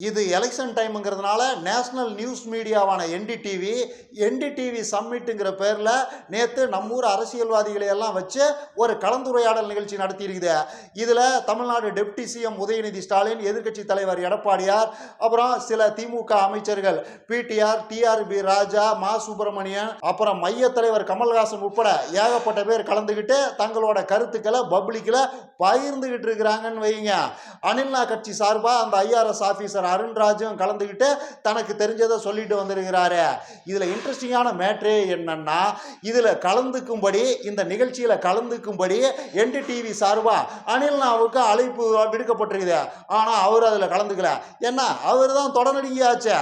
இது election டைம்ங்கிறதுனால national news மீடியாவான NDTV சம்மிட்டுங்கிற பேரில் நேற்று நம்மூர் அரசியல்வாதிகளை எல்லாம் வச்சு ஒரு கலந்துரையாடல் நிகழ்ச்சி நடத்தியிருக்குது. இதில் தமிழ்நாடு டெப்டி சிஎம் உதயநிதி ஸ்டாலின், எதிர்க்கட்சி தலைவர் எடப்பாடியார், அப்புறம் சில திமுக அமைச்சர்கள் பிடிஆர், டிஆர்பி ராஜா, மா சுப்பிரமணியன், அப்புறம் மைய தலைவர் கமல்ஹாசன் உட்பட ஏகப்பட்ட பேர் கலந்துக்கிட்டு தங்களோட கருத்துக்களை பப்ளிக்கில் பகிர்ந்துகிட்டு இருக்கிறாங்கன்னு வைங்க. அனில்னா கட்சி சார்பாக அந்த ஐஆர்எஸ் ஆஃபீஸர் அருண்ராஜும் கலந்துக்கிட்டு தனக்கு தெரிஞ்சதை சொல்லிட்டு வந்திருக்கிறாரு. இதுல இன்ட்ரெஸ்டிங்கான மேட்ரே என்னன்னா, இதுல கலந்துக்கும்படி, இந்த நிகழ்ச்சியில கலந்துக்கும்படி என்டிடிவி சார்பா அனில்னாவுக்கு அழைப்பு விடுக்கப்பட்டிருக்குது. ஆனா அவர் அதுல கலந்துக்கல. ஏன்னா அவர் தான் தொடர்நடிகையாச்சு.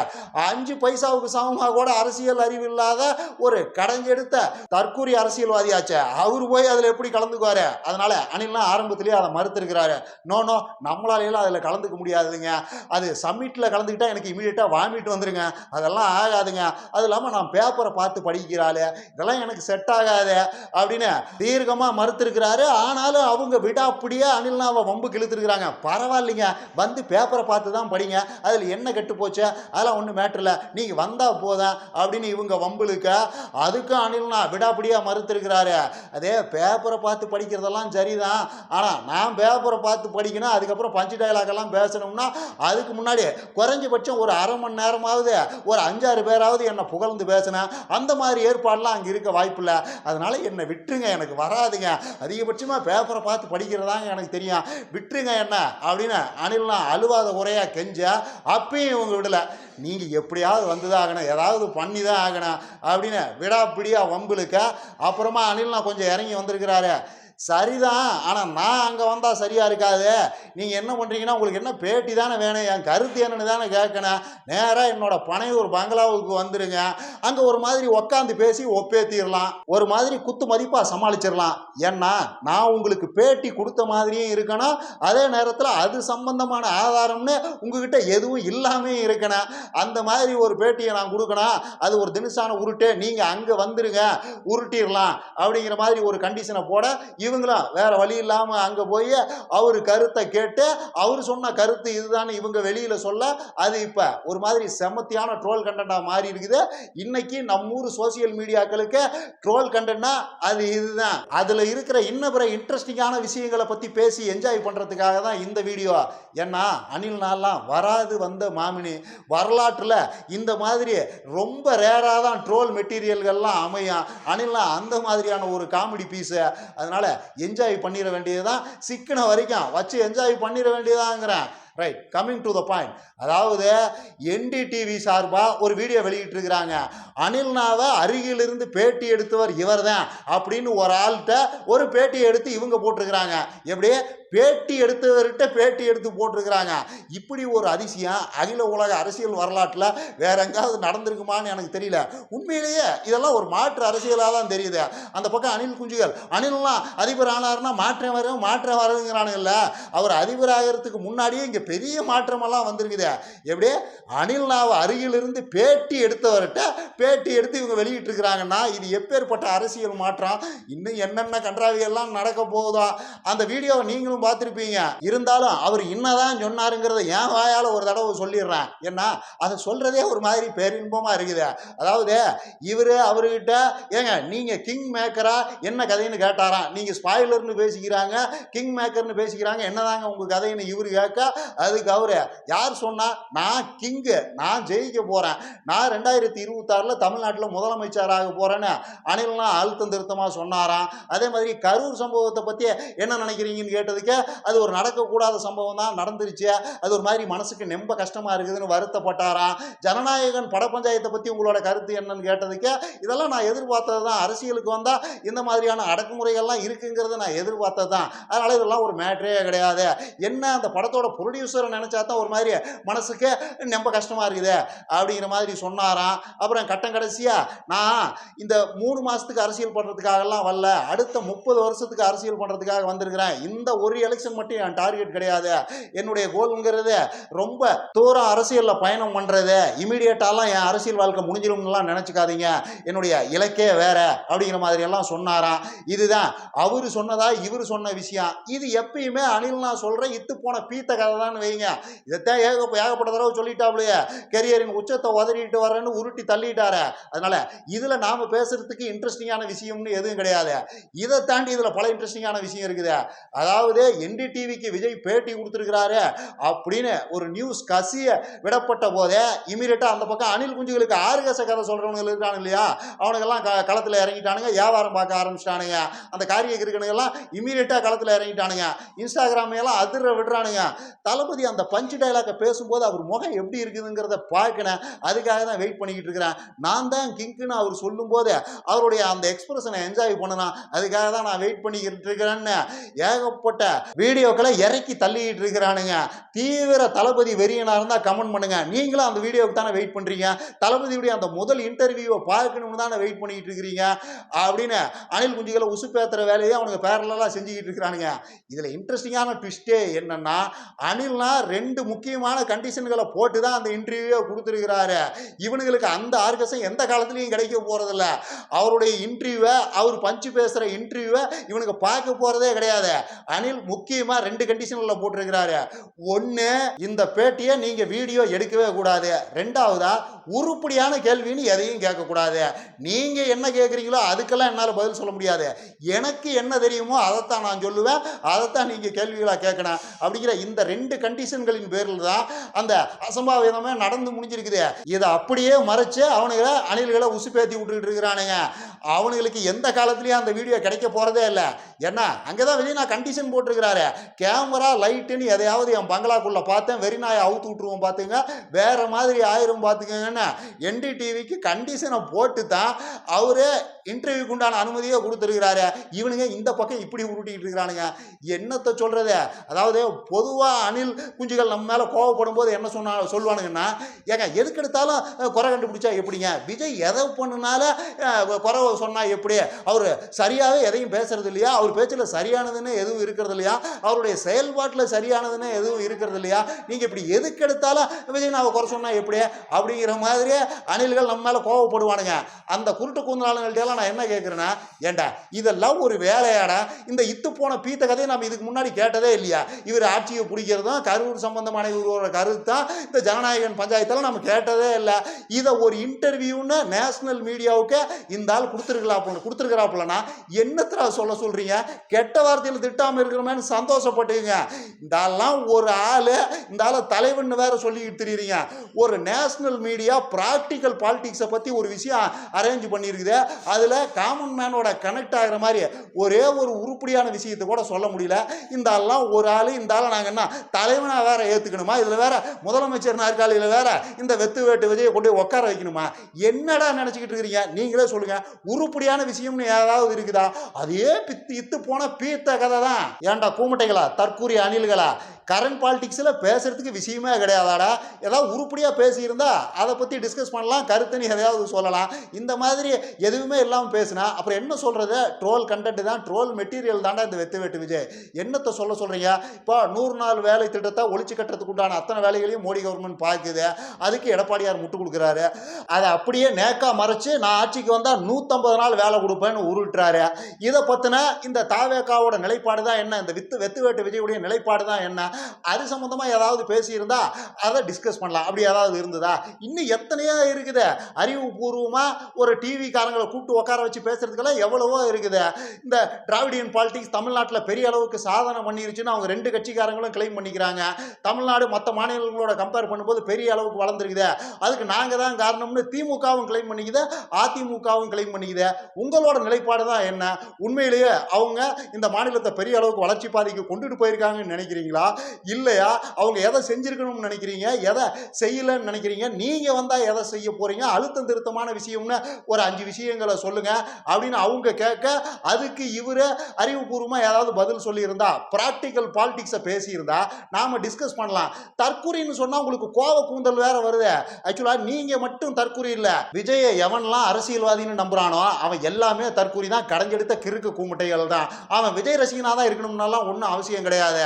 5 பைசாவுக்கு சமமாக கூட அரசியல் அறிவு இல்லாத ஒரு கடைஞ்செடுத்த தற்கூரி அரசியல்வாதியாச்சு. அவர் போய் அதுல எப்படி கலந்துக்குவாரு? அதனால அனில்னா ஆரம்பத்திலேயே அதை மறுத்திருக்கிறாரு. நோ, நம்மளால அதுல கலந்துக்க முடியாதுங்க. அது சம்மிட்டில் கலந்துக்கிட்டால் எனக்கு இமீடியட்டாக வாமிட் வந்துருங்க, அதெல்லாம் ஆகாதுங்க. அது இல்லாமல் நான் பேப்பரை பார்த்து படிக்கிறாள், இதெல்லாம் எனக்கு செட் ஆகாது அப்படின்னு தீர்க்கமாக மறுத்திருக்கிறாரு. ஆனாலும் அவங்க விடாப்படியே அனில்னாவை வம்புக்கு இழுத்துருக்குறாங்க. பரவாயில்லைங்க, வந்து பேப்பரை பார்த்து தான் படிங்க, அதில் என்ன கெட்டு போச்சு, அதெல்லாம் ஒன்றும் மேட்ரு இல்லை, நீங்கள் வந்தால் போதும் அப்படின்னு இவங்க வம்புலுக்க அதுக்கும் அனில்னா விடாப்படியாக மறுத்திருக்கிறாரு. அதே பேப்பரை பார்த்து படிக்கிறதெல்லாம் சரிதான், ஆனால் நான் பேப்பரை பார்த்து படிக்கணும், அதுக்கப்புறம் பஞ்சு டயலாக் எல்லாம் பேசணும்னா அதுக்கு முன்னாடி குறைஞ்சபட்சம் ஒரு அரை மணி நேரமாவது ஒரு 5-6 பேராவது என்னை புகழ்ந்து பேசினேன். அந்த மாதிரி ஏற்பாடுலாம் அங்கே இருக்க வாய்ப்பு இல்லை. அதனால என்னை விட்டுருங்க, எனக்கு வராதுங்க, அதிகபட்சமாக பேப்பரை பார்த்து படிக்கிறதாங்க எனக்கு தெரியும், விட்டுருங்க என்ன அப்படின்னு அனில்னா அழுவாத குறையாக கெஞ்ச அப்பயும் இவங்க விடலை. நீங்கள் எப்படியாவது வந்துதான் ஆகணும், ஏதாவது பண்ணி தான் ஆகணும் அப்படின்னு விடாப்பிடியாக வம்புலுக்க அப்புறமா அனில்னா கொஞ்சம் இறங்கி வந்திருக்கிறாரு. சரிதான், ஆனால் நான் அங்கே வந்தால் சரியாக இருக்காது. நீங்கள் என்ன பண்ணுறீங்கன்னா, உங்களுக்கு என்ன பேட்டி தானே வேணும், என் கருத்து என்னன்னு தானே கேட்கணும். நேராக என்னோட பனையூர் பங்களாவுக்கு வந்துடுங்க, அங்கே ஒரு மாதிரி உக்காந்து பேசி ஒப்பேத்திடலாம், ஒரு மாதிரி குத்து மதிப்பாக சமாளிச்சிடலாம். ஏன்னா நான் உங்களுக்கு பேட்டி கொடுத்த மாதிரியும் இருக்கணும், அதே நேரத்தில் அது சம்பந்தமான ஆதாரம்னு உங்ககிட்ட எதுவும் இல்லாமே இருக்கணும். அந்த மாதிரி ஒரு பேட்டியை நான் கொடுக்கணும், அது ஒரு தினசான உருட்டு, நீங்கள் அங்கே வந்துடுங்க, உருட்டிடலாம் அப்படிங்கிற மாதிரி ஒரு கண்டிஷனை போட இவங்களும் வேற வழி இல்லாம அங்க போய் அவரு கருத்தை கேட்டு அவரு சொன்ன கருத்து இதுதான் இவங்க வெளியில சொல்ல அது இப்ப ஒரு மாதிரி செமத்தியான ட்ரோல் கண்டென்ட்டா மாறி இருக்குது. இன்னைக்கு நம்மூர் சோசியல் மீடியாக்களுக்கு ட்ரோல் கண்டென்ட்னா அது இதுதான். அதுல இருக்கிற இன்ன பிற இன்ட்ரெஸ்டிங்கான விஷயங்களை பத்தி பேசி என்ஜாய் பண்றதுக்காக தான் இந்த வீடியோ. ஏன்னா அனில்னாலாம் வராது வந்த மாமினி, வரலாற்றுல இந்த மாதிரி ரொம்ப ரேரா தான் ட்ரோல் மெட்டீரியல்கள்லாம் அமையும். அனில்னா அந்த மாதிரியான ஒரு காமெடி பீஸ். அதனால என்ஜாய் பண்ணிட வேண்டியதுதான், சிக்கன வரைக்கும் வச்சு என்ஜாய் பண்ணிட வேண்டியதாங்கிறேன். Right, coming to the point. அதாவது என்டிடிவி சார்பாக ஒரு வீடியோ வெளியிட்டு இருக்கிறாங்க. அனில்னாவை அருகிலிருந்து பேட்டி எடுத்தவர் இவர் தான் அப்படின்னு ஒரு ஆள்கிட்ட ஒரு பேட்டியை எடுத்து இவங்க போட்டிருக்கிறாங்க. எப்படி பேட்டி எடுத்தவர்கிட்ட பேட்டி எடுத்து போட்டிருக்கிறாங்க. இப்படி ஒரு அதிசயம் அகில உலக அரசியல் வரலாற்றில் வேற எங்காவது நடந்திருக்குமான்னு எனக்கு தெரியல. உண்மையிலேயே இதெல்லாம் ஒரு மாற்று அரசியலாக தான் தெரியுது. அந்த பக்கம் அனில் குஞ்சுகள், அனில்லாம் அதிபர் ஆனார்னா மாற்றம் வருங்கிறானுங்கல்ல, அவர் அதிபர் ஆகிறதுக்கு முன்னாடியே இங்கே பெரிய மாற்றமெல்லாம் வந்திருக்குது. எப்படி அனில்னாவை அருகிலிருந்து பேட்டி எடுத்தவர்கிட்ட பேட்டி எடுத்து இவங்க வெளியிட்டு இருக்கிறாங்கன்னா இது எப்பேற்பட்ட அரசியல் மாற்றம், இன்னும் என்னென்ன கன்றாவியெல்லாம் நடக்க போகுதோ. அந்த வீடியோவை நீங்களும் பார்த்துருப்பீங்க. இருந்தாலும் அவர் என்னதான் சொன்னாருங்கிறத என் வாயால் ஒரு தடவை சொல்லிடுறேன். ஏன்னா அதை சொல்றதே ஒரு மாதிரி பேரின்பமா இருக்குது. அதாவது இவரு அவர்கிட்ட ஏங்க நீங்க கிங் மேக்கரா என்ன கதைன்னு கேட்டாராம். நீங்க ஸ்பாயிலர்னு பேசிக்கிறாங்க, கிங் மேக்கர்னு பேசிக்கிறாங்க, என்னதாங்க உங்க கதைன்னு இவரு கேட்க அதுக்கு அவரு யார் சொன்னா, நான் கிங்கு, நான் ஜெயிக்க போறேன், நான் 2026 தமிழ்நாட்டில் முதலமைச்சராக போறேன்னு அனில்னா அழுத்தம் திருத்தமா சொன்னாராம். அதே மாதிரி கரூர் சம்பவத்தை பத்தி என்ன நினைக்கிறீங்கன்னு கேட்டதுக்கு அது ஒரு நடக்கக்கூடாத சம்பவம் தான், நடந்துருச்சு, அது ஒரு மாதிரி மனசுக்கு ரொம்ப கஷ்டமா இருக்குதுன்னு வருத்தப்பட்டாராம். ஜனநாயகன் பட பஞ்சாயத்தை பத்தி உங்களோட கருத்து என்னன்னு கேட்டதுக்கு இதெல்லாம் நான் எதிர்பார்த்தது தான், அரசியலுக்கு வந்தா இந்த மாதிரியான அடக்குமுறைகள்லாம் இருக்குங்கிறத நான் எதிர்பார்த்தது தான், அதனால இதெல்லாம் ஒரு மேட்ரே கிடையாது. என்ன அந்த படத்தோட ப்ரொடியூசரை நினைச்சா தான் ஒரு மாதிரி மனசுக்கு ரொம்ப கஷ்டமா இருக்குது அப்படிங்கிற மாதிரி சொன்னாராம். அப்புறம் கட்டம் கடைசியா நான் இந்த 3 மாசத்துக்கு அரசியல் பண்றதுக்காகலாம் வரல, அடுத்த 30 வருஷத்துக்கு அரசியல் பண்றதுக்காக வந்திருக்கிறேன், இந்த ஒரு ஒரு எலெக்ஷன் மட்டும் என் டார்கெட் கிடையாது. என்னுடைய கோல்ங்கிறது ரொம்ப தூரம் அரசியலில் பயணம் பண்ணுறது, இமீடியட்டாலாம் என் அரசியல் வாழ்க்கை முடிஞ்சிடும்லாம் நினச்சிக்காதீங்க, என்னுடைய இலக்கே வேற அப்படிங்கிற மாதிரி எல்லாம் சொன்னாராம். இதுதான் அவரு சொன்னதா இவர் சொன்ன விஷயம். இது எப்பயுமே அனில் நான் சொல்கிறேன் இத்து போன பீத்த கதை தான் வைங்க. இதைத்தான் ஏகப்பட்ட தடவை சொல்லிட்டாப்லையே, கெரியரின் உச்சத்தை உதறிட்டு வரேன்னு உருட்டி தள்ளிட்டாரு. அதனால இதில் நாம் பேசுறதுக்கு இன்ட்ரெஸ்டிங்கான விஷயம்னு எதுவும் கிடையாது. இதை தாண்டி இதில் பல இன்ட்ரெஸ்டிங்கான விஷயம் இருக்குது. அதாவது NDTVக்கு விஜய் பேட்டி கொடுத்துருக்கிறாரு அப்படின்னு ஒரு நியூஸ் கசிய விடப்பட்ட போதே இமீடியட்டாக அந்த பக்கம் அனில் குஞ்சுகளுக்கு ஆறுகச கதை சொல்கிறவங்க இருக்கானு இல்லையா, அவனுக்கெல்லாம் களத்தில் இறங்கிட்டானுங்க, வியாபாரம் பார்க்க ஆரம்பிச்சிட்டானுங்க. அந்த காரிய கிருக்கணுங்கெல்லாம் இமீடியட்டாக களத்தில் இறங்கிட்டானுங்க. இன்ஸ்டாகிராமையெல்லாம் அதிர விடுறானுங்க. தளபதி அந்த பஞ்சு டைலாக்கை பேசும்போது அவர் முகம் எப்படி இருக்குதுங்கிறத பார்க்கணும். அதுக்காக தான் வெயிட் பண்ணிக்கிட்டு இருக்கிறேன். நான் தான் கிங்க்குன்னு அவர் சொல்லும்போது அவருடைய அந்த எக்ஸ்பிரஷனை என்ஜாய் பண்ணணும். அதுக்காக தான் நான் வெயிட் பண்ணிக்கிட்டு இருக்கிறேன்னு ஏகப்பட்ட வீடியோக்களை இறக்கி தள்ளிக்கிட்டு இருக்கிறானுங்க. தீவிர தளபதி வெறியனாக இருந்தால் கமெண்ட் பண்ணுங்க. நீங்களும் அந்த வீடியோவுக்கு தானே வெயிட் பண்ணுறீங்க, தளபதியுடைய அந்த முதல் இன்டர்வியூவை பார்க்கணும்னு தானே வெயிட் பண்ணிக்கிட்டு இருக்கிறீங்க அப்படின்னு அனில் குஞ்சுகளை உசுப்பேத்துற வேலையை அவனுக்கு பேரலாக செஞ்சுக்கிட்டு இருக்கிறானுங்க. இதில் இன்ட்ரெஸ்டிங்கான ட்விஸ்டே என்னன்னா, அனில்னா 2 முக்கியமான கண்டிஷன்களை போட்டு தான் அந்த இன்டர்வியூவை கொடுத்துருக்கிறாரு. இவனுங்களுக்கு அந்த ஆர்கசம் எந்த காலத்துலையும் கிடைக்க போறதில்ல. அவருடைய இன்டர்வியூவை, அவர் பஞ்சு பேசுகிற இன்டர்வியூவை இவனுக்கு பார்க்க போகிறதே கிடையாது. அனில் முக்கியமாக 2 கண்டிஷனில் போட்டிருக்கிறாரு. ஒன்று, இந்த பேட்டியை நீங்கள் வீடியோ எடுக்கவே கூடாது. 2வதா, உருப்படியான கேள்வின்னு எதையும் கேட்கக்கூடாது. நீங்கள் என்ன கேட்குறீங்களோ அதுக்கெல்லாம் என்னால் பதில் சொல்ல முடியாது. எனக்கு என்ன தெரியுமோ அதைத்தான் நான் சொல்லுவேன், அதைத்தான் நீங்கள் கேள்விகளாக கேட்கணும் அப்படிங்கிற இந்த 2 கண்டிஷன்களின் பேரில் தான் அந்த அசம்பாவிதமே நடந்து முடிஞ்சிருக்குது. இதை அப்படியே மறைச்சு அவனுங்களை அணில்களை உசுப்பேத்தி விட்டுக்கிட்டு இருக்கிறானுங்க. அவனுங்களுக்கு எந்த காலத்துலேயும் அந்த வீடியோ கிடைக்க போகிறதே இல்லை. ஏன்னா அங்கே தான் விஜய் நான் கண்டிஷன் போட்டிருக்கிறாரு, கேமரா லைட்டுன்னு எதையாவது என் பங்களாக்குள்ளே பார்த்தேன், வெறிநாயை அவுத்து விட்டுருவோம் பார்த்துங்க, வேற மாதிரி ஆயிரும் பார்த்துக்கங்கன்னு NDTVக்கு கண்டிஷனை போட்டு தான் அவரு இன்டர்வியூக்கு உண்டான அனுமதியை கொடுத்துருக்கிறாரு. இவனுங்க இந்த பக்கம் இப்படி உருட்டிக்கிட்டு இருக்கிறானுங்க. என்னத்தை சொல்றது? அதாவது பொதுவாக அனில் குஞ்சுகள் நம்ம மேலே கோவப்படும் போது என்ன சொல்லுவானுங்கன்னா, ஏங்க எதுக்கு எடுத்தாலும் குறை கண்டுபிடிச்சா எப்படிங்க, விஜய் எதை பண்ணுனால குறை சொன்னால் எப்படி, அவர் சரியாகவே எதையும் பேசுறது இல்லையா, அவர் பேச்சில் சரியானதுன்னு எதுவும் இருக்கிறது இல்லையா, அவருடைய செயல்பாட்டில் சரியானதுன்னு எதுவும் இருக்கிறது இல்லையா, நீங்கள் இப்படி எதுக்கு எடுத்தாலும் விஜய் நான் குறை சொன்னால் எப்படி அப்படிங்கிற மாதிரியே அணில்கள் நம்ம மேலே கோவப்படுவானுங்க. அந்த குருட்டு கூந்தலாளர்கள்ட்ட நான் என்ன கேட்குறேன்னா, ஏண்டா இதெல்லாம் ஒரு வேலையாடா, இந்த இத்து போன பீத்த கதையை நம்ம இதுக்கு முன்னாடி கேட்டதே இல்லையா, இவர் ஆட்சியை பிடிக்கிறதும் கரூர் சம்பந்தமான இவரோட கருத்தான் இந்த ஜனநாயகன் பஞ்சாயத்தெல்லாம் நம்ம கேட்டதே இல்லை. இதை ஒரு இன்டர்வியூன்னு நேஷனல் மீடியாவுக்கு இந்த ஆள் கொடுத்துருக்கிறாப்புலனா என்னத்தரா சொல்றீங்க, கெட்ட வார்த்தையில் திட்டாமல் இருக்கிறோமேனு சந்தோஷப்பட்டுங்க. இந்த ஆள்லாம் ஒரு ஆள், இந்த ஆளை தலைவன் வேற சொல்லிக்கிட்டு தெரியுறீங்க. ஒரு நேஷனல் மீடியா ப்ராக்டிக்கல் பாலிடிக்ஸை பற்றி ஒரு விஷயம் அரேஞ்ச் பண்ணியிருக்குது, அதில் காமன் மேனோட கனெக்ட் ஆகிற மாதிரி ஒரே ஒரு உருப்படியான விஷயத்தை கூட சொல்ல முடியல. இந்த ஆள்லாம் ஒரு ஆள், இந்த ஆளை நாங்கள் என்ன தலைவனாக வேற ஏற்றுக்கணுமா, இதில் வேற முதலமைச்சர் நாற்காலியில் வேற இந்த வெத்து வேட்டு விஜயை கொண்டு உட்கார வைக்கணுமா, என்னடா நினச்சிக்கிட்டு இருக்கிறீங்க நீங்களே சொல்லுங்க. உருப்படியான விஷயம்னு ஏதாவது இருக்குதா? அதே இத்து போன பீத்த கதை தான். ஏன்டா கூமட்டைகளா, தற்கூரிய அணில்களா, கரண்ட் பாலிடிக்ஸில் பேசுறதுக்கு விஷயமே கிடையாதாடா? ஏதாவது உருப்படியாக பேசியிருந்தா அதை பற்றி டிஸ்கஸ் பண்ணலாம், கருத்துன்னு எதையாவது சொல்லலாம். இந்த மாதிரி எதுவுமே இல்லாமல் பேசுனா அப்புறம் என்ன சொல்கிறது? ட்ரோல் கண்டென்ட் தான், ட்ரோல் மெட்டீரியல் தாண்டா இந்த வெத்து வெட்டு விஜய். என்னத்தை சொல்கிறீங்க? இப்போ 100 நாள் வேலை திட்டத்தை ஒழிச்சு கட்டுறதுக்கு உண்டான அத்தனை வேலைகளையும் மோடி கவர்மெண்ட் பார்க்குது, அதுக்கு எடப்பாடியார் முட்டு கொடுக்குறாரு. அதை அப்படியே நேக்கா மறைச்சு நான் ஆட்சிக்கு வந்தால் 150 நாள் வேலை கொடுப்பேன்னு உருட்டுறாரு. இதை பற்றின இந்த தாவேக்காவோட நிலைப்பாடு தான் என்ன, இந்த வெத்து வெட்டு விஜயுடைய நிலைப்பாடு தான் என்ன, அது சம்பந்தமா ஏதாவது பேசியிருந்தா அதை டிஸ்கஸ் பண்ணலாம். அப்படி ஏதாவது இருந்ததா? இன்னும் எத்தனையோ இருக்குது. அறிவுபூர்வமா ஒரு டிவி காரங்களை கூப்பிட்டு உட்கார வச்சு பேசுறதுக்கெல்லாம் எவ்வளவோ இருக்குது. இந்த டிராவிடியன் பாலிடிக்ஸ் தமிழ்நாட்டில் பெரிய அளவுக்கு சாதனை பண்ணிருச்சுன்னு அவங்க 2 கட்சிக்காரங்களும் கிளைம் பண்ணிக்கிறாங்க. தமிழ்நாடு மற்ற மாநிலங்களோட கம்பேர் பண்ணும்போது பெரிய அளவுக்கு வளர்ந்துருக்குது, அதுக்கு நாங்கள் தான் காரணம்னு திமுகவும் கிளைம் பண்ணிக்குது, அதிமுகவும் கிளைம் பண்ணிக்குது. உங்களோட நிலைப்பாடு தான் என்ன? உண்மையிலேயே அவங்க இந்த மாநிலத்தை பெரிய அளவுக்கு வளர்ச்சி பாதைக்கு கொண்டுட்டு போயிருக்காங்கன்னு நினைக்கிறீங்களா, இல்லையா அவங்க எதை செஞ்சிருக்கணும்னு நினைக்கிறீங்க, எதை செய்யலன்னு நினைக்கிறீங்க, நீங்க வந்தா எதை செய்ய போறீங்க, அழுத்தம் திருத்தமான விஷயம்னு ஒரு 5 விஷயங்களை சொல்லுங்க அப்படின்னு அவங்க கேட்க, அதுக்கு இவரு அறிவுபூர்வமா ஏதாவது பதில் சொல்லியிருந்தா, பிராக்டிக்கல் பாலிடிக்ஸை பேசியிருந்தா நாம டிஸ்கஸ் பண்ணலாம். தற்குறின்னு சொன்னா உங்களுக்கு கோவ கூந்தல் வேற வருது. ஆக்சுவலா நீங்க மட்டும் தற்குறி இல்ல, விஜயை எவன்லாம் அரசியல்வாதின்னு நம்புறானோ அவன் எல்லாமே தற்குறி தான், கடைஞ்செடுத்த கிறுக்கு கூமுட்டைகள் தான். அவன் விஜய் ரசிகனா தான் இருக்கணும்னாலாம் ஒன்றும் அவசியம் கிடையாது.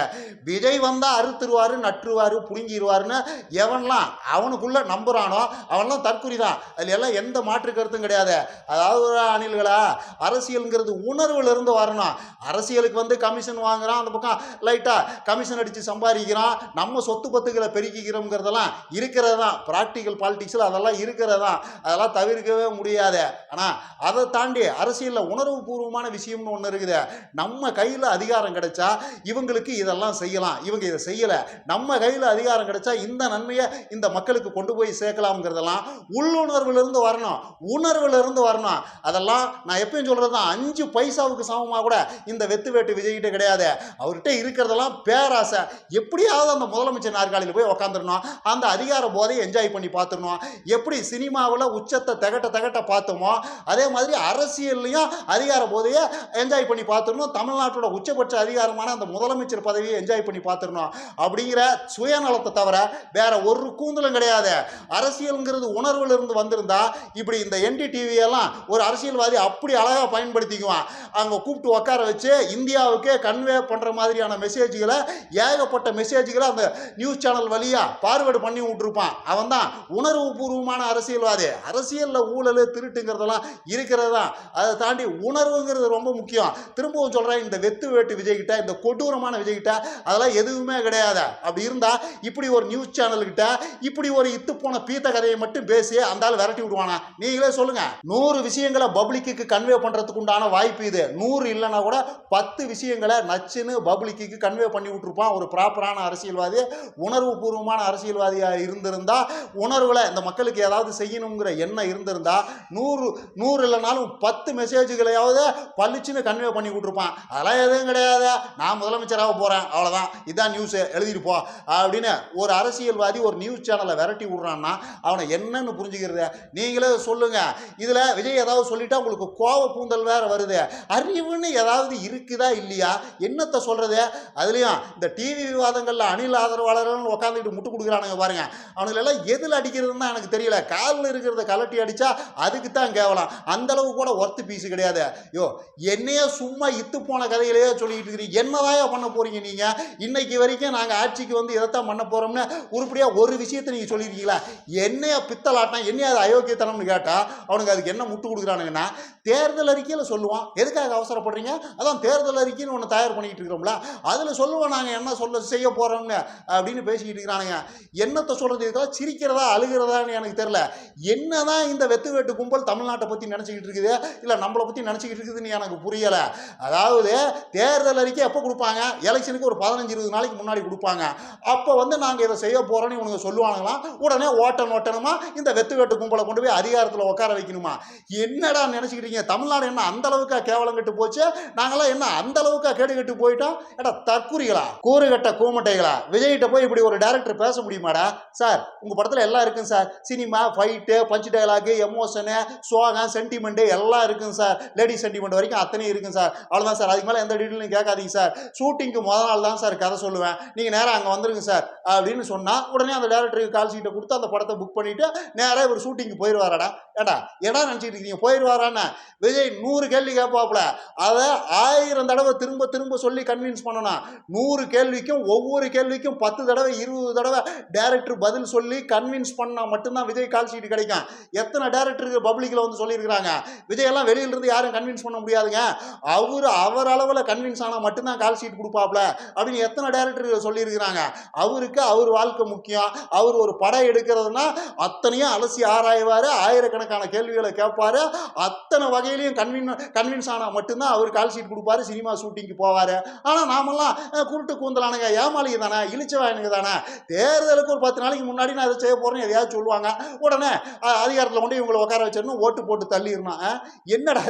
விஜய் வந்தா அறுத்துருவாரு, நட்டுருவாரு, புடுங்கிடுவாருன்னு எவன்லாம் அவனுக்குள்ள நம்புறானோ அவன்லாம் தற்குறி தான். அதுல எல்லாம் எந்த மாற்று கருத்தும் கிடையாது. அதாவது அணில்களா, அரசியல்ங்கிறது உணர்வுல இருந்து வரணும். அரசியலுக்கு வந்து கமிஷன் வாங்குறான், அந்த பக்கம் லைட்டா கமிஷன் அடிச்சு சம்பாதிக்கிறான், நம்ம சொத்து பத்துக்களை பெருக்கிக்கிறோம்ங்கிறதெல்லாம் இருக்கிறது தான். பிராக்டிக்கல் பாலிடிக்ஸில் அதெல்லாம் இருக்கிறது தான், அதெல்லாம் தவிர்க்கவே முடியாது. ஆனால் அதை தாண்டி அரசியலில் உணர்வு பூர்வமான விஷயம்னு ஒன்று இருக்குது. நம்ம கையில் அதிகாரம் கிடைச்சா இவங்களுக்கு இதெல்லாம் செய்யலாம், இவங்க இதை செய்யலை, நம்ம கையில் அதிகாரம் கிடைச்சா இந்த நன்மையை இந்த மக்களுக்கு கொண்டு போய் சேர்க்கலாம்ங்கிறதெல்லாம் உள்ளுணர்வுலேருந்து வரணும், உணர்வுலேருந்து வரணும். அதெல்லாம் நான் எப்பயும் சொல்கிறது தான், 5 பைசாவுக்கு சமமாக கூட இந்த வெத்து வேட்டு விஜய்கிட்ட கிடையாது. அவர்கிட்ட இருக்கிறதெல்லாம் பேராசை. எப்படியாவது அந்த முதலமைச்சர் நாற்காலியில் போய் உக்காந்துடணும், அந்த அதிகார போதையை என்ஜாய் பண்ணி பார்த்துடணும். எப்படி சினிமாவில் உச்சத்தை தகட்ட பார்த்தோமோ அதே மாதிரி அரசியல்லையும் அதிகார போதையை என்ஜாய் பண்ணி பார்த்துடணும். தமிழ்நாட்டோட உச்சபட்ச அதிகாரமான அந்த முதலமைச்சர் பதவியை என்ஜாய் பண்ணி பார்த்துடணும் அப்படிங்கிற சுயநலத்தை தவிர வேற ஒரு கூந்தலும் கிடையாது. அரசியல்ங்கிறது உணர்வுல இருந்து வந்திருந்தா இப்படி இந்த NDTV எல்லாம் ஒரு அரசியல்வாதி அப்படி அழகாக பயன்படுத்திக்குவான். அங்கே கூப்பிட்டு உட்கார வச்சு இந்தியாவுக்கே கன்வே பண்ணுற மாதிரியான மெசேஜ்களை, ஏகப்பட்ட மெசேஜ்களை அந்த நியூஸ் சேனல் வழியாக பார்வேர்டு பண்ணி விட்டுருப்பான். அவன் தான் உணர்வு பூர்வமான அரசியல்வாதி. அரசியலில் ஊழல் திருட்டுங்கிறதெல்லாம் இருக்கிறது தான், அதை தாண்டி உணர்வுங்கிறது ரொம்ப முக்கியம். திரும்பவும் சொல்கிறேன், இந்த வெத்து வேட்டு விஜய்கிட்ட, இந்த கொடூரமான விஜய்கிட்ட அதெல்லாம் எதுவுமே கிடையாது. அப்படி இருந்தால் இப்படி ஒரு நியூஸ் சேனல்கிட்ட இப்படி ஒரு இத்து போன பீத்த கதையை மட்டும் பேசி அந்த ஆள் விரட்டி விடுவானா? நீங்களே சொல்லுங்க. 100 விஷயங்களை பப்ளிக்கு கன்வே பண்ணுறதுக்கு உண்டான வாய்ப்பு இது. 100 இல்லைன்னா கூட 10 விஷயங்களை நச்சுன்னு பப்ளிக்கு கன்வே பண்ணி விட்டுருப்பான் ஒரு ப்ராப்பரான அரசியல்வாதி. உணர்வு பூர்வமான அரசியல்வாதியாக இருந்திருந்தா, உணர்வில் இந்த மக்களுக்கு ஏதாவது செய்யணுங்கிற எண்ணம் இருந்திருந்தா 100 இல்லைனாலும் 10 மெசேஜ்களையாவது பளிச்சுன்னு கன்வே பண்ணி விட்டுருப்பான். அதெல்லாம் எதுவும் கிடையாது, நான் முதலமைச்சராக போகிறேன், அவ்வளோதான், இதான் நியூஸ், எழுதிட்டு போ அப்படின்னு ஒரு அரசியல்வாதி ஒரு நியூஸ் சேனலை விரட்டி விட்றான்னா அவனை என்னன்னு புரிஞ்சுக்கிறது? நீங்களே சொல்லுங்க. இதில் விஜய் ஏதாவது சொல்லிட்டா உங்களுக்கு கோவ பூந்தல் வேற வருது. அறிவுன்னு ஏதாவது இருக்குதா இல்லையா? என்னத்தை சொல்றது? அதுலேயும் இந்த டிவி விவாதங்களில் அணில் ஆதரவாளர்கள் உட்காந்துக்கிட்டு முட்டு கொடுக்குறானுங்க பாருங்க, அவனுங்களெல்லாம் எதில் அடிக்கிறதுன்னு தான் எனக்கு தெரியல. காலில் இருக்கிறத கலட்டி அடித்தா அதுக்கு தான் கேவலம். அந்தளவு கூட ஒர்த்து பீஸு கிடையாது. யோ, என்னையே சும்மா இத்து போன கதையிலேயே சொல்லிக்கிட்டு இருக்கிறீங்க. என்னதாயா பண்ண போகிறீங்க நீங்கள்? இன்னைக்கு வரைக்கும் நாங்கள் ஆட்சிக்கு வந்து இதைத்தான் பண்ண போகிறோம்னு உருப்படியாக ஒரு விஷயத்தை நீங்கள் சொல்லியிருக்கீங்களா? என்னையா பித்தலாட்டம், என்னையா அது அயோக்கியத்தனம்னு கேட்டால் அவனுக்கு அதுக்கு என்ன முட்டு கொடுக்குறானுங்கன்னா தேர்தல் அறிக்கையில் சொல்லுவான். எதுக்காக அவசரப்படுறீங்க? அதான் தேர்தல் அறிக்கைன்னு ஒன்று தயார் பண்ணிக்கிட்டு இருக்கிறோம்ல, அதில் சொல்லுவோம் நாங்கள் என்ன செய்ய போகிறோம்னு அப்படின்னு பேசிக்கிட்டு இருக்கிறானுங்க. என்னத்தை சொல்கிறது? இதெல்லாம் சிரிக்கிறதா அழுகிறதான்னு எனக்கு தெரியல. என்னதான் இந்த வெத்து வேட்டு கும்பல் தமிழ்நாட்டை பற்றி நினச்சிக்கிட்டு இருக்குது, இல்லை நம்மளை பற்றி நினச்சிக்கிட்டு இருக்குதுன்னு எனக்கு புரியலை. அதாவது தேர்தல் அறிக்கை எப்போ கொடுப்பாங்க? எலெக்ஷனுக்கு ஒரு 15-20 நாளைக்கு முன்னாடி கொடுப்பாங்க. அப்போ வந்து நாங்கள் இதை செய்ய போகிறோன்னு இவனுங்க சொல்லுவாங்களாம். உடனே ஓட்டணுமா இந்த வெத்து வேட்டு கும்பலை கொண்டு போய் அதிகாரத்தில் உட்கார வைக்கணுமா? என்னடா நினச்சிக்கிட்டீங்க? தமிழ்நாடு என்ன அந்த அளவுக்கா கேவலம் கட்டு போச்சு? நாங்களாம் என்ன அந்த அளவுக்கா கேடு கட்டு போயிட்டோம்? ஏடா தற்குறிகளா, கூறுகட்ட கூமட்டைகளா, விஜய்கிட்ட போய் இப்படி ஒரு டைரக்டர் பேச முடியுமாடா? சார், உங்கள் படத்தில் எல்லாம் இருக்குங்க சார். சினிமா, ஃபைட்டு, பஞ்சு டைலாகு, எமோஷனு, சோகம், சென்டிமெண்ட்டு எல்லாம் இருக்குங்க சார். லேடிஸ் சென்டிமெண்ட் வரைக்கும் அத்தனையும் இருக்குங்க சார். அவ்வளோதான் சார், அதுக்கு மேலே எந்த டீட்டெயிலும் கேட்காதீங்க சார். ஷூட்டிங்க்கு முதல் நாள் தான் சார் கதை சொல்லுவேன், நீங்கள் நேராக அங்கே வந்துருங்க சார் அப்படின்னு சொன்னால் உடனே அந்த டேரக்டருக்கு கால் சீட்டை கொடுத்து அந்த படத்தை புக் பண்ணிவிட்டு நேராக ஒரு ஷூட்டிங்க்கு போயிடுவாராடா. ஏடா நினச்சிட்டு இருக்கீங்க போயிடுவாரான்னு? விஜய் 100 கேள்வி கேட்பாப்புல, அதை 1000 தடவை திரும்ப சொல்லி கன்வின்ஸ் பண்ணணும். 100 கேள்விக்கும் ஒவ்வொரு கேள்விக்கும் 10 தடவை 20 தடவை டேரக்டர் பதில் சொல்லி கன்வின்ஸ் பண்ணால் மட்டும்தான் விஜய் கால் சீட்டு கிடைக்கும். எத்தனை டேரக்டருக்கு பப்ளிக்கில் வந்து சொல்லியிருக்கிறாங்க. விஜய் எல்லாம் வெளியிலிருந்து யாரும் கன்வின்ஸ் பண்ண முடியாதுங்க, அவர் அளவில் கன்வின்ஸ் ஆனால் மட்டும்தான் கால் சீட் கொடுப்பாப்புல அப்படின்னு எத்தனை டேரக்டர் சொல்லியிருக்கிறாங்க. அவருக்கு அவர் வாழ்க்கை முக்கியம். அவர் ஒரு படம் எடுக்கிறதுனா அத்தனையும் அலசி ஆராய்வார், ஆயிரக்கணக்கான கேள்விகளை கேட்பார். அத்தனை வகையிலையும் கன்வின்ஸ் ஆனால் மட்டும்தான் அவர் கால் சீட் கொடுப்பாரு, சினிமா ஷூட்டிங்க்கு போவார். ஆனால் நாமெல்லாம் குருட்டு கூந்தலானுங்க, ஏமாளிக தானே, இழிச்சவாயனுங்க தானே. தேர்தலுக்கு ஒரு 10 நாளைக்கு முன்னாடி நான் அதை செய்ய போகிறேன்னு எதையாவது சொல்லுவாங்க, உடனே அதிகாரத்தில் கொண்டு இவங்களை உட்கார வச்சிடணும், ஓட்டு போட்டு தள்ளிடணும். என்னடா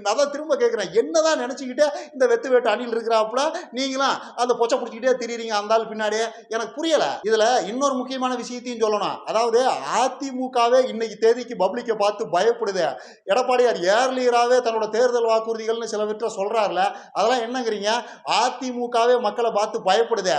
நான் தான் திரும்ப கேட்குறேன், என்னதான் நினச்சிக்கிட்டு இந்த வெத்து வேட்டு அணில் இருக்கிறாப்புல நீங்களாம் அந்த பொச்சை பிடிச்சிக்கிட்டே திரியுறீங்க அந்த ஆள் பின்னாடியே, எனக்கு புரியல. இதுல இன்னொரு முக்கியமான விஷயத்தையும் சொல்லணும். அதாவது அதிமுகவே இன்னைக்கு தேதிக்கு பப்ளிக்கை பார்த்து பயப்படுது. எடப்பாடியார் ஏர்லியராகவே தன்னோட தேர்தல் வாக்குறுதிகள்னு சில விட்ட சொல்றாருல, அதெல்லாம் என்னங்கிறீங்க? அதிமுகவே மக்களை பார்த்து பயப்படுது.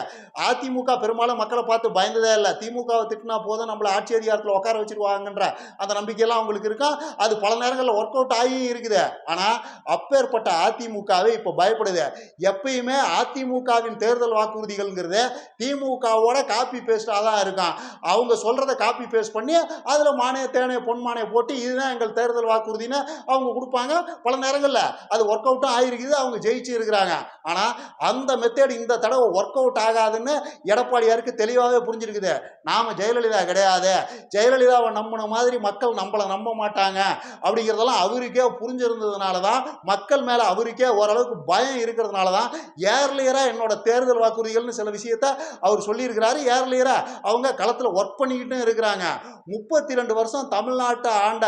அதிமுக பெரும்பாலும் மக்களை பார்த்து பயந்ததே இல்லை. திமுகவை திட்டினா போதும் நம்மளை ஆட்சி அதிகாரத்தில் உட்கார வச்சிருவாங்கன்ற அந்த நம்பிக்கையெல்லாம் அவங்களுக்கு இருக்கும். அது பல நேரங்களில் ஒர்க் அவுட் ஆகி இருக்குது. ஆனால் அப்பேற்பட்ட அதிமுகவே இப்போ பயப்படுது. எப்பயுமே அதிமுகவின் தேர்தல் வாக்குறுதிகள்ங்கிறது திமுகவோட காப்பி பேஸ்டாக தான் இருக்கும். அவங்க சொல்றதை காப்பி பேஸ்ட் பண்ணி அதில் மானிய தேனைய பொன்மானியை போட்டு இதுதான் எங்கள் தேர்தல் வாக்குறுதின்னு அவங்க கொடுப்பாங்க. பல நேரங்களில் அது ஒர்க் அவுட்டும் ஆகிருக்குது. அவங்க ஜெயிச்சு இருக்கிறாங்க. ஆனால் அந்த மெத்தேடு இந்த தடவை ஒர்க் அவுட் ஆகாதுன்னு எடப்பாடியாருக்கு தெளிவாகவே புரிஞ்சிருக்குது. நாம ஜெயலலிதா கிடையாது, ஜெயலலிதாவை நம்பின மாதிரி மக்கள் நம்மளை நம்ப மாட்டாங்க அப்படிங்கிறதெல்லாம் அவருக்கே புரிஞ்சிருந்ததுனால தான், மக்கள் மேலே அவருக்கே ஓரளவுக்கு பயம் இருக்கிறதுனால தான் ஏர்லியராக என்னோட தேர்தல் வாக்குறுதிகள்னு சில விஷயத்த அவர் சொல்லியிருக்கிறாரு. ஏர்லியராக அவங்க களத்தில் ஒர்க் பண்ணிக்கிட்டும் இருக்கிறாங்க. 32 வருஷம் தமிழ்நாட்டை ஆண்ட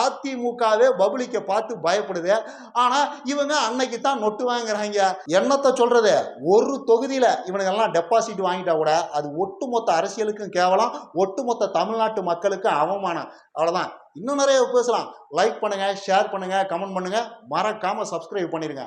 அதிமுகவே பப்ளிக்கை பார்த்து பயப்படுது. ஆனால் இவங்க அன்னைக்கு தான் நொட்டு வாங்குறாங்க. என்னத்தை சொல்றது, ஒரு தொகுதியில் இவனுங்கெல்லாம் டெபாசிட் வாங்கிட்டா கூட அது ஒட்டுமொத்த அரசியலுக்கும் கேவலம், ஒட்டுமொத்த தமிழ்நாட்டு மக்களுக்கும் அவமானம். அவ்வளோதான். இன்னும் நிறைய பேசலாம். லைக் பண்ணுங்க, ஷேர் பண்ணுங்க, கமெண்ட் பண்ணுங்க, மறக்காம சப்ஸ்கிரைப் பண்ணிருங்க.